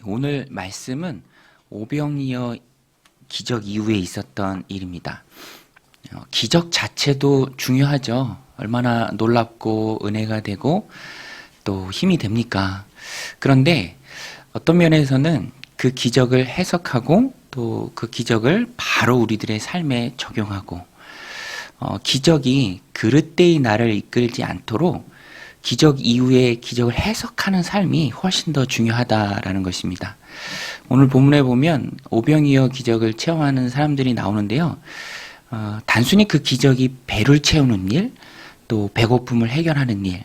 오늘 말씀은 오병이어 기적 이후에 있었던 일입니다. 기적 자체도 중요하죠. 얼마나 놀랍고 은혜가 되고 또 힘이 됩니까? 그런데 어떤 면에서는 그 기적을 해석하고 또 그 기적을 바로 우리들의 삶에 적용하고 기적이 그릇되이 나를 이끌지 않도록 기적 이후에 기적을 해석하는 삶이 훨씬 더 중요하다라는 것입니다. 오늘 본문에 보면 오병이어 기적을 체험하는 사람들이 나오는데요. 단순히 그 기적이 배를 채우는 일, 또 배고픔을 해결하는 일,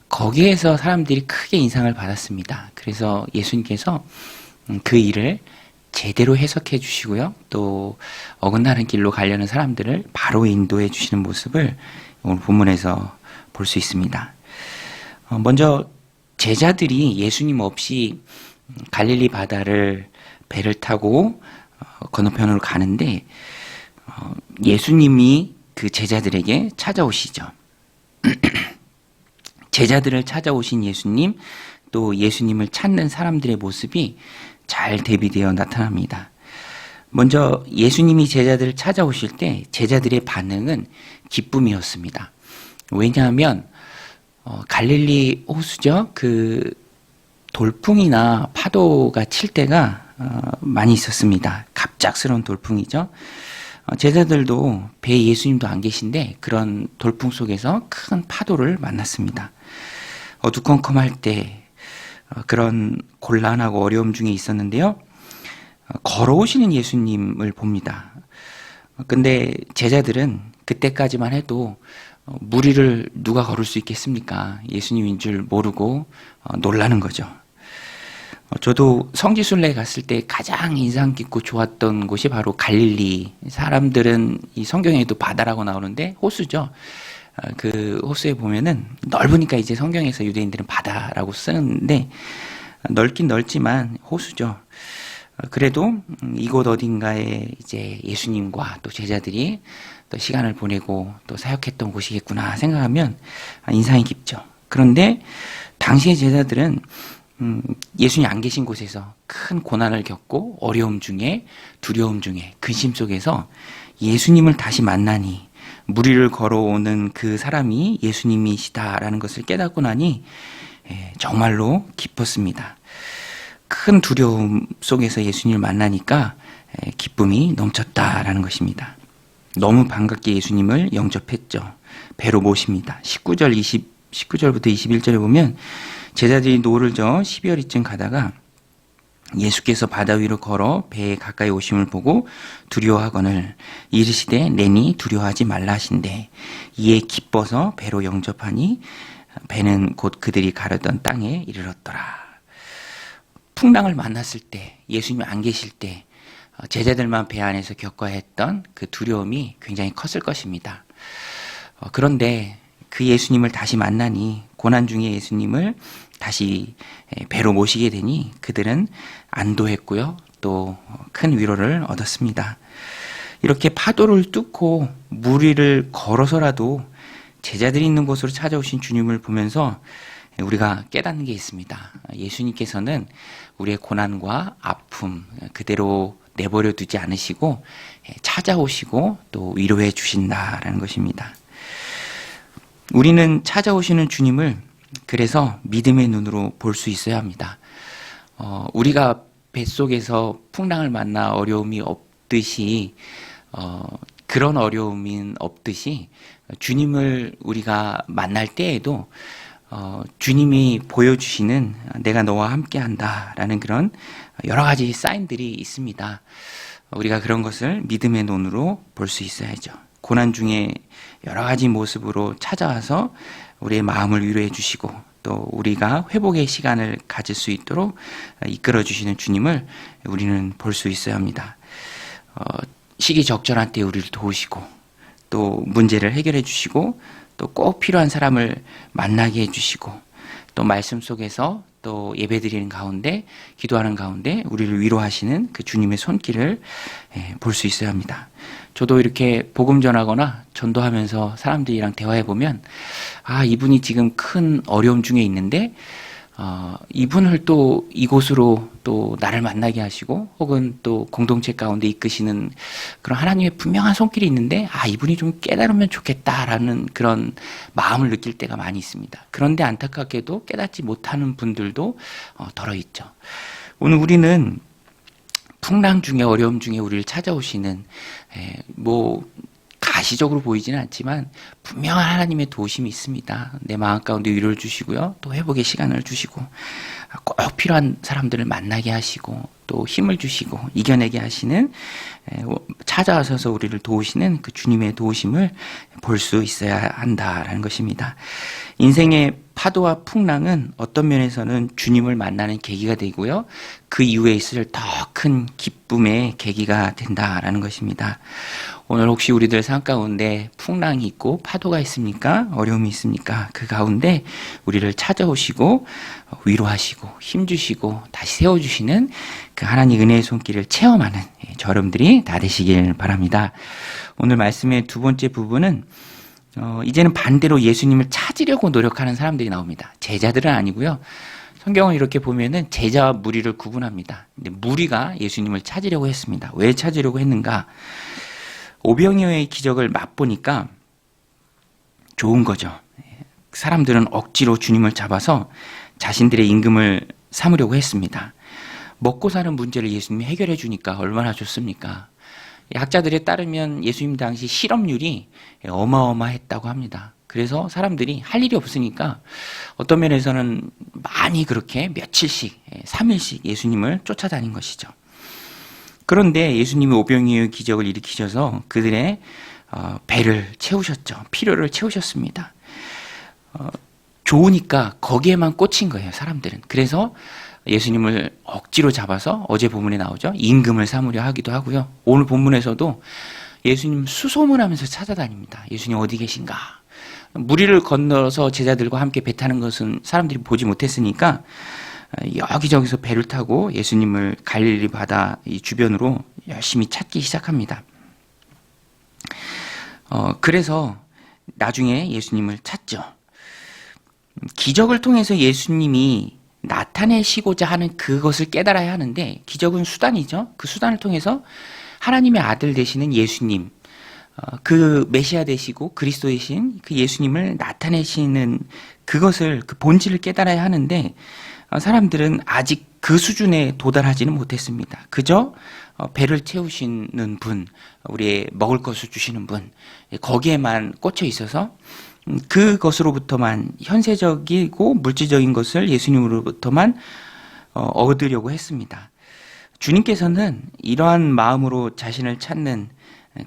거기에서 사람들이 크게 인상을 받았습니다. 그래서 예수님께서 그 일을 제대로 해석해 주시고요. 또 어긋나는 길로 가려는 사람들을 바로 인도해 주시는 모습을 오늘 본문에서 볼 수 있습니다. 먼저 제자들이 예수님 없이 갈릴리 바다를 배를 타고 건너편으로 가는데 예수님이 그 제자들에게 찾아오시죠. 제자들을 찾아오신 예수님, 또 예수님을 찾는 사람들의 모습이 잘 대비되어 나타납니다. 먼저 예수님이 제자들을 찾아오실 때 제자들의 반응은 기쁨이었습니다. 왜냐하면 갈릴리 호수죠. 그 돌풍이나 파도가 칠 때가 많이 있었습니다. 갑작스러운 돌풍이죠. 제자들도 배에 예수님도 안 계신데 그런 돌풍 속에서 큰 파도를 만났습니다. 어두컴컴할 때 그런 곤란하고 어려움 중에 있었는데요. 걸어오시는 예수님을 봅니다. 근데 제자들은 그때까지만 해도 물 위를 누가 걸을 수 있겠습니까? 예수님인 줄 모르고 놀라는 거죠. 저도 성지순례 갔을 때 가장 인상 깊고 좋았던 곳이 바로 갈릴리. 사람들은 이 성경에도 바다라고 나오는데 호수죠. 그 호수에 보면은 넓으니까 이제 성경에서 유대인들은 바다라고 쓰는데 넓긴 넓지만 호수죠. 그래도 이곳 어딘가에 이제 예수님과 또 제자들이 또 시간을 보내고 또 사역했던 곳이겠구나 생각하면 인상이 깊죠. 그런데 당시의 제자들은 예수님 안 계신 곳에서 큰 고난을 겪고 어려움 중에 두려움 중에 근심 속에서 예수님을 다시 만나니 물 위를 걸어오는 그 사람이 예수님이시다라는 것을 깨닫고 나니 정말로 기뻤습니다. 큰 두려움 속에서 예수님을 만나니까 기쁨이 넘쳤다라는 것입니다. 너무 반갑게 예수님을 영접했죠. 배로 모십니다. 19절부터 21절에 보면 제자들이 노를 저어 12여리쯤 가다가 예수께서 바다 위로 걸어 배에 가까이 오심을 보고 두려워하거늘 이르시되 내니 두려워하지 말라 하신대 이에 기뻐서 배로 영접하니 배는 곧 그들이 가려던 땅에 이르렀더라. 풍랑을 만났을 때 예수님이 안 계실 때 제자들만 배 안에서 겪어야 했던 그 두려움이 굉장히 컸을 것입니다. 그런데 그 예수님을 다시 만나니 고난 중에 예수님을 다시 배로 모시게 되니 그들은 안도했고요. 또 큰 위로를 얻었습니다. 이렇게 파도를 뚫고 물 위를 걸어서라도 제자들이 있는 곳으로 찾아오신 주님을 보면서 우리가 깨닫는 게 있습니다. 예수님께서는 우리의 고난과 아픔 그대로 내버려 두지 않으시고 찾아오시고 또 위로해 주신다라는 것입니다. 우리는 찾아오시는 주님을 그래서 믿음의 눈으로 볼 수 있어야 합니다. 우리가 뱃속에서 풍랑을 만나 어려움이 없듯이 그런 어려움이 없듯이 주님을 우리가 만날 때에도 주님이 보여주시는 내가 너와 함께한다라는 그런 여러 가지 사인들이 있습니다. 우리가 그런 것을 믿음의 눈으로 볼 수 있어야죠. 고난 중에 여러 가지 모습으로 찾아와서 우리의 마음을 위로해 주시고 또 우리가 회복의 시간을 가질 수 있도록 이끌어 주시는 주님을 우리는 볼 수 있어야 합니다. 시기적절한 때 우리를 도우시고 또 문제를 해결해 주시고 또 꼭 필요한 사람을 만나게 해주시고 또 말씀 속에서 또 예배드리는 가운데 기도하는 가운데 우리를 위로하시는 그 주님의 손길을 볼 수 있어야 합니다. 저도 이렇게 복음 전하거나 전도하면서 사람들이랑 대화해 보면 이분이 지금 큰 어려움 중에 있는데 이분을 또 이곳으로 또 나를 만나게 하시고 혹은 또 공동체 가운데 이끄시는 그런 하나님의 분명한 손길이 있는데 이분이 좀 깨달으면 좋겠다라는 그런 마음을 느낄 때가 많이 있습니다. 그런데 안타깝게도 깨닫지 못하는 분들도 덜어 있죠. 오늘 우리는 풍랑 중에 어려움 중에 우리를 찾아오시는 가시적으로 보이지는 않지만 분명한 하나님의 도우심이 있습니다. 내 마음 가운데 위로를 주시고요. 또 회복의 시간을 주시고 꼭 필요한 사람들을 만나게 하시고 또 힘을 주시고 이겨내게 하시는 찾아와서 우리를 도우시는 그 주님의 도우심을 볼 수 있어야 한다라는 것입니다. 인생의 파도와 풍랑은 어떤 면에서는 주님을 만나는 계기가 되고요. 그 이후에 있을 더 큰 기쁨의 계기가 된다라는 것입니다. 오늘 혹시 우리들 삶 가운데 풍랑이 있고 파도가 있습니까? 어려움이 있습니까? 그 가운데 우리를 찾아오시고 위로하시고 힘주시고 다시 세워주시는 그 하나님 은혜의 손길을 체험하는 저 여러분들이 다 되시길 바랍니다. 오늘 말씀의 두 번째 부분은 이제는 반대로 예수님을 찾으려고 노력하는 사람들이 나옵니다. 제자들은 아니고요. 성경을 이렇게 보면은 제자와 무리를 구분합니다. 근데 무리가 예수님을 찾으려고 했습니다. 왜 찾으려고 했는가? 오병이어의 기적을 맛보니까 좋은 거죠. 사람들은 억지로 주님을 잡아서 자신들의 임금을 삼으려고 했습니다. 먹고 사는 문제를 예수님이 해결해 주니까 얼마나 좋습니까? 학자들에 따르면 예수님 당시 실업률이 어마어마했다고 합니다. 그래서 사람들이 할 일이 없으니까 어떤 면에서는 많이 그렇게 며칠씩, 3일씩 예수님을 쫓아다닌 것이죠. 그런데 예수님이 오병이어의 기적을 일으키셔서 그들의 배를 채우셨죠. 필요를 채우셨습니다. 좋으니까 거기에만 꽂힌 거예요, 사람들은. 그래서 예수님을 억지로 잡아서 어제 본문에 나오죠. 임금을 삼으려 하기도 하고요. 오늘 본문에서도 예수님 수소문하면서 찾아다닙니다. 예수님 어디 계신가? 무리를 건너서 제자들과 함께 배 타는 것은 사람들이 보지 못했으니까 여기저기서 배를 타고 예수님을 갈릴리 바다 이 주변으로 열심히 찾기 시작합니다. 그래서 나중에 예수님을 찾죠. 기적을 통해서 예수님이 나타내시고자 하는 그것을 깨달아야 하는데 기적은 수단이죠. 그 수단을 통해서 하나님의 아들 되시는 예수님, 그 메시아 되시고 그리스도 되신 그 예수님을 나타내시는 그것을 그 본질을 깨달아야 하는데 사람들은 아직 그 수준에 도달하지는 못했습니다. 그저 배를 채우시는 분, 우리의 먹을 것을 주시는 분, 거기에만 꽂혀 있어서 그것으로부터만 현세적이고 물질적인 것을 예수님으로부터만 얻으려고 했습니다. 주님께서는 이러한 마음으로 자신을 찾는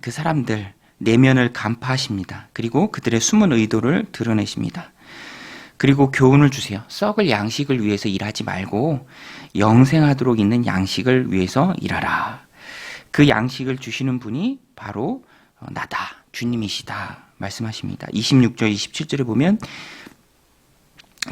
그 사람들 내면을 간파하십니다. 그리고 그들의 숨은 의도를 드러내십니다. 그리고 교훈을 주세요. 썩을 양식을 위해서 일하지 말고 영생하도록 있는 양식을 위해서 일하라. 그 양식을 주시는 분이 바로 나다, 주님이시다 말씀하십니다. 26절 27절에 보면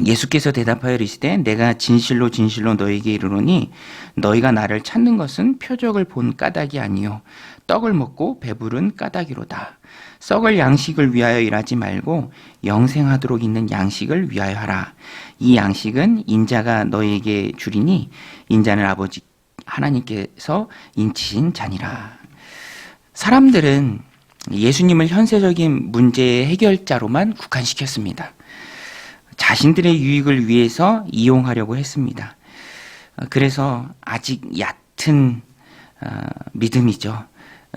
예수께서 대답하여 이르시되 내가 진실로 진실로 너에게 이르노니 너희가 나를 찾는 것은 표적을 본 까닭이 아니요 떡을 먹고 배부른 까닭이로다. 썩을 양식을 위하여 일하지 말고 영생하도록 있는 양식을 위하여 하라. 이 양식은 인자가 너에게 주리니 인자는 아버지 하나님께서 인치신 자니라. 사람들은 예수님을 현세적인 문제의 해결자로만 국한시켰습니다. 자신들의 유익을 위해서 이용하려고 했습니다. 그래서 아직 얕은 믿음이죠.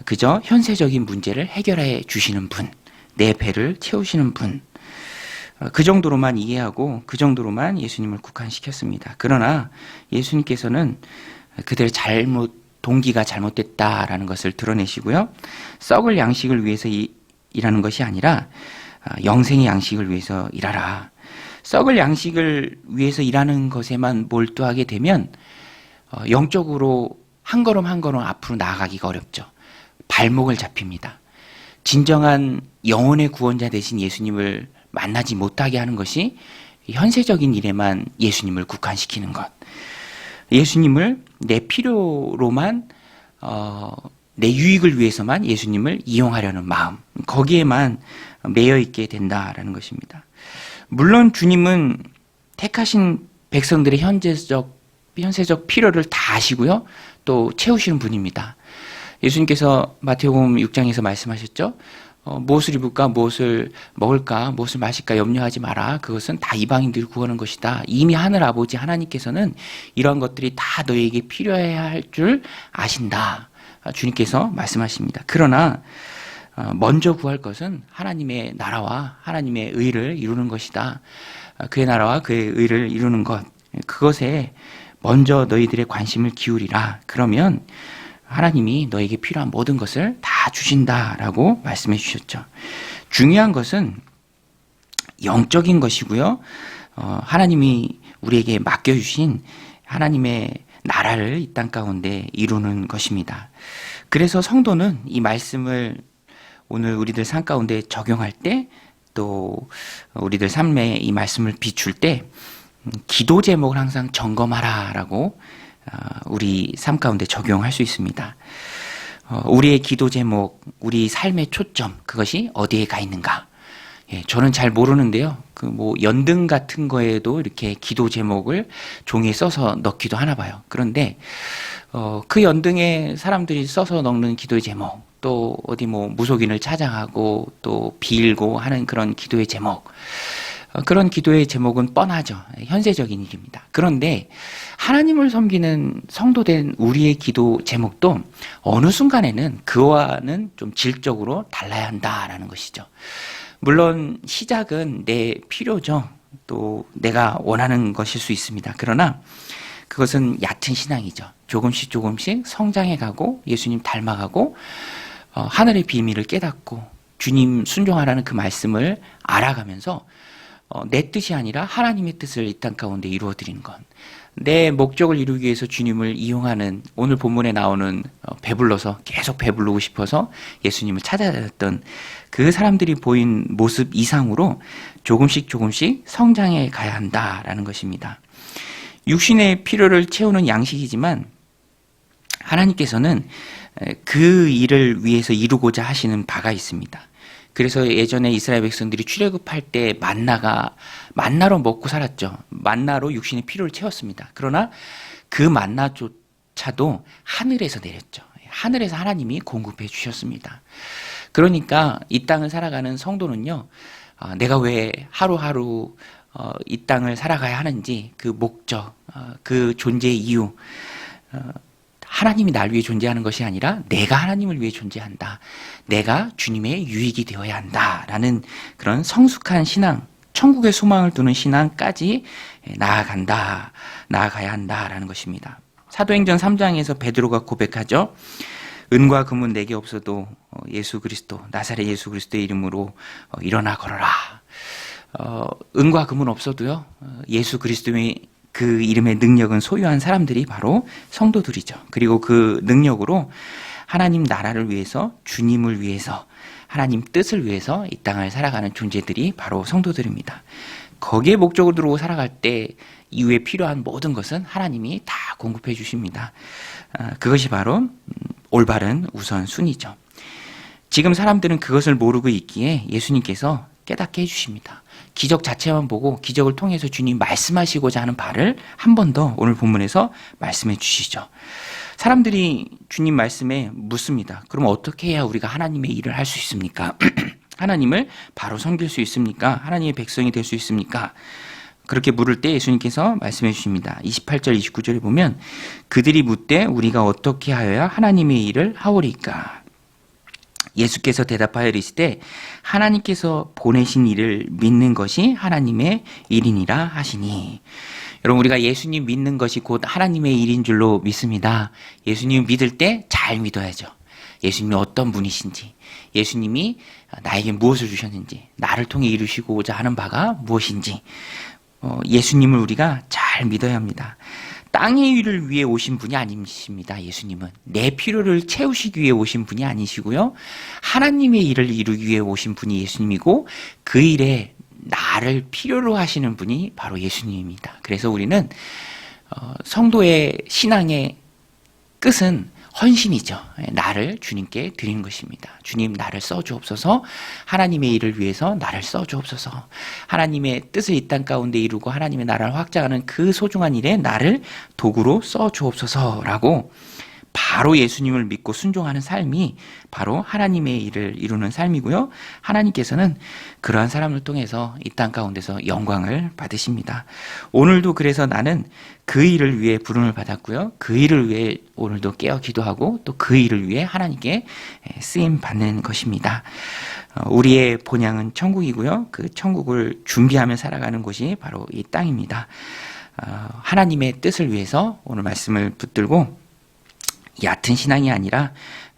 그저 현세적인 문제를 해결해 주시는 분, 내 배를 채우시는 분, 그 정도로만 이해하고 그 정도로만 예수님을 국한시켰습니다. 그러나 예수님께서는 그들의 동기가 잘못됐다라는 것을 드러내시고요. 썩을 양식을 위해서 일하는 것이 아니라 영생의 양식을 위해서 일하라. 썩을 양식을 위해서 일하는 것에만 몰두하게 되면 영적으로 한 걸음 한 걸음 앞으로 나아가기가 어렵죠. 발목을 잡힙니다. 진정한 영혼의 구원자 되신 예수님을 만나지 못하게 하는 것이 현세적인 일에만 예수님을 국한시키는 것. 예수님을 내 필요로만 내 유익을 위해서만 예수님을 이용하려는 마음, 거기에만 매여 있게 된다라는 것입니다. 물론 주님은 택하신 백성들의 현세적 필요를 다 아시고요. 또 채우시는 분입니다. 예수님께서 마태복음 6장에서 말씀하셨죠. 무엇을 입을까, 무엇을 먹을까, 무엇을 마실까 염려하지 마라. 그것은 다 이방인들이 구하는 것이다. 이미 하늘 아버지 하나님께서는 이러한 것들이 다 너에게 필요해야 할 줄 아신다. 주님께서 말씀하십니다. 그러나 먼저 구할 것은 하나님의 나라와 하나님의 의를 이루는 것이다. 그의 나라와 그의 의를 이루는 것, 그것에 먼저 너희들의 관심을 기울이라. 그러면 하나님이 너에게 필요한 모든 것을 다 주신다라고 말씀해 주셨죠. 중요한 것은 영적인 것이고요. 하나님이 우리에게 맡겨주신 하나님의 나라를 이 땅 가운데 이루는 것입니다. 그래서 성도는 이 말씀을 오늘 우리들 삶 가운데 적용할 때, 또 우리들 삶에 이 말씀을 비출 때 기도 제목을 항상 점검하라라고 우리 삶 가운데 적용할 수 있습니다. 우리의 기도 제목, 우리 삶의 초점, 그것이 어디에 가 있는가? 저는 잘 모르는데요. 연등 같은 거에도 이렇게 기도 제목을 종이에 써서 넣기도 하나 봐요. 그런데 그 연등에 사람들이 써서 넣는 기도의 제목, 또 어디 무속인을 찾아가고 또 빌고 하는 그런 기도의 제목, 그런 기도의 제목은 뻔하죠. 현세적인 일입니다. 그런데 하나님을 섬기는 성도된 우리의 기도 제목도 어느 순간에는 그와는 좀 질적으로 달라야 한다라는 것이죠. 물론 시작은 내 필요죠. 또 내가 원하는 것일 수 있습니다. 그러나 그것은 얕은 신앙이죠. 조금씩 성장해가고 예수님 닮아가고 하늘의 비밀을 깨닫고 주님 순종하라는 그 말씀을 알아가면서 내 뜻이 아니라 하나님의 뜻을 이 땅 가운데 이루어드리는 것, 내 목적을 이루기 위해서 주님을 이용하는, 오늘 본문에 나오는 배불러서 계속 배부르고 싶어서 예수님을 찾아다녔던 그 사람들이 보인 모습 이상으로 조금씩 성장해 가야 한다라는 것입니다. 육신의 필요를 채우는 양식이지만 하나님께서는 그 일을 위해서 이루고자 하시는 바가 있습니다. 그래서 예전에 이스라엘 백성들이 출애굽할 때 만나로 먹고 살았죠. 만나로 육신의 필요를 채웠습니다. 그러나 그 만나조차도 하늘에서 내렸죠. 하늘에서 하나님이 공급해 주셨습니다. 그러니까 이 땅을 살아가는 성도는요, 내가 왜 하루하루 이 땅을 살아가야 하는지, 그 목적, 그 존재의 이유, 하나님이 날 위해 존재하는 것이 아니라 내가 하나님을 위해 존재한다. 내가 주님의 유익이 되어야 한다라는 그런 성숙한 신앙, 천국의 소망을 두는 신앙까지 나아가야 한다라는 것입니다. 사도행전 3장에서 베드로가 고백하죠. 은과 금은 내게 없어도 예수 그리스도, 나사렛 예수 그리스도의 이름으로 일어나 걸어라. 은과 금은 없어도요, 예수 그리스도의 그 이름의 능력은 소유한 사람들이 바로 성도들이죠. 그리고 그 능력으로 하나님 나라를 위해서, 주님을 위해서, 하나님 뜻을 위해서 이 땅을 살아가는 존재들이 바로 성도들입니다. 거기에 목적을 두고 살아갈 때 이후에 필요한 모든 것은 하나님이 다 공급해 주십니다. 그것이 바로 올바른 우선순위죠. 지금 사람들은 그것을 모르고 있기에 예수님께서 깨닫게 해주십니다. 기적 자체만 보고 기적을 통해서 주님 말씀하시고자 하는 바를 한 번 더 오늘 본문에서 말씀해 주시죠. 사람들이 주님 말씀에 묻습니다. 그럼 어떻게 해야 우리가 하나님의 일을 할 수 있습니까? 하나님을 바로 섬길 수 있습니까? 하나님의 백성이 될 수 있습니까? 그렇게 물을 때 예수님께서 말씀해 주십니다. 28절 29절에 보면 그들이 묻되 우리가 어떻게 하여야 하나님의 일을 하오리까? 예수께서 대답하여 이르시되 하나님께서 보내신 일을 믿는 것이 하나님의 일이니라 하시니. 여러분, 우리가 예수님 믿는 것이 곧 하나님의 일인 줄로 믿습니다. 예수님 믿을 때 잘 믿어야죠. 예수님이 어떤 분이신지, 예수님이 나에게 무엇을 주셨는지, 나를 통해 이루시고자 하는 바가 무엇인지, 예수님을 우리가 잘 믿어야 합니다. 땅의 일을 위해 오신 분이 아니십니다. 예수님은 내 필요를 채우시기 위해 오신 분이 아니시고요, 하나님의 일을 이루기 위해 오신 분이 예수님이고 그 일에 나를 필요로 하시는 분이 바로 예수님입니다. 그래서 우리는 성도의 신앙의 끝은 헌신이죠. 나를 주님께 드리는 것입니다. 주님 나를 써주옵소서. 하나님의 일을 위해서 나를 써주옵소서. 하나님의 뜻을 이 땅 가운데 이루고 하나님의 나라를 확장하는 그 소중한 일에 나를 도구로 써주옵소서라고 바로 예수님을 믿고 순종하는 삶이 바로 하나님의 일을 이루는 삶이고요. 하나님께서는 그러한 사람을 통해서 이 땅 가운데서 영광을 받으십니다. 오늘도 그래서 나는 그 일을 위해 부름을 받았고요. 그 일을 위해 오늘도 깨어 기도하고 또 그 일을 위해 하나님께 쓰임 받는 것입니다. 우리의 본향은 천국이고요. 그 천국을 준비하며 살아가는 곳이 바로 이 땅입니다. 하나님의 뜻을 위해서 오늘 말씀을 붙들고 얕은 신앙이 아니라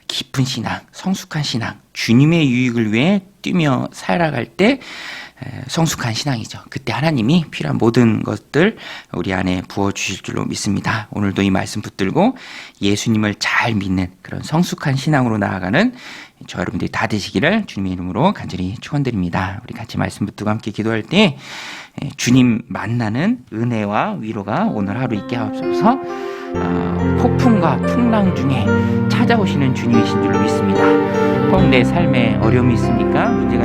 깊은 신앙, 성숙한 신앙, 주님의 유익을 위해 뛰며 살아갈 때 성숙한 신앙이죠. 그때 하나님이 필요한 모든 것들 우리 안에 부어주실 줄로 믿습니다. 오늘도 이 말씀 붙들고 예수님을 잘 믿는 그런 성숙한 신앙으로 나아가는 저 여러분들이 다 되시기를 주님의 이름으로 간절히 축원드립니다. 우리 같이 말씀 붙들고 함께 기도할 때 주님 만나는 은혜와 위로가 오늘 하루 있게 하옵소서. 폭풍과 풍랑 중에 찾아오시는 주님이신 줄로 믿습니다. 혹 내 삶에 어려움이 있습니까? 문제가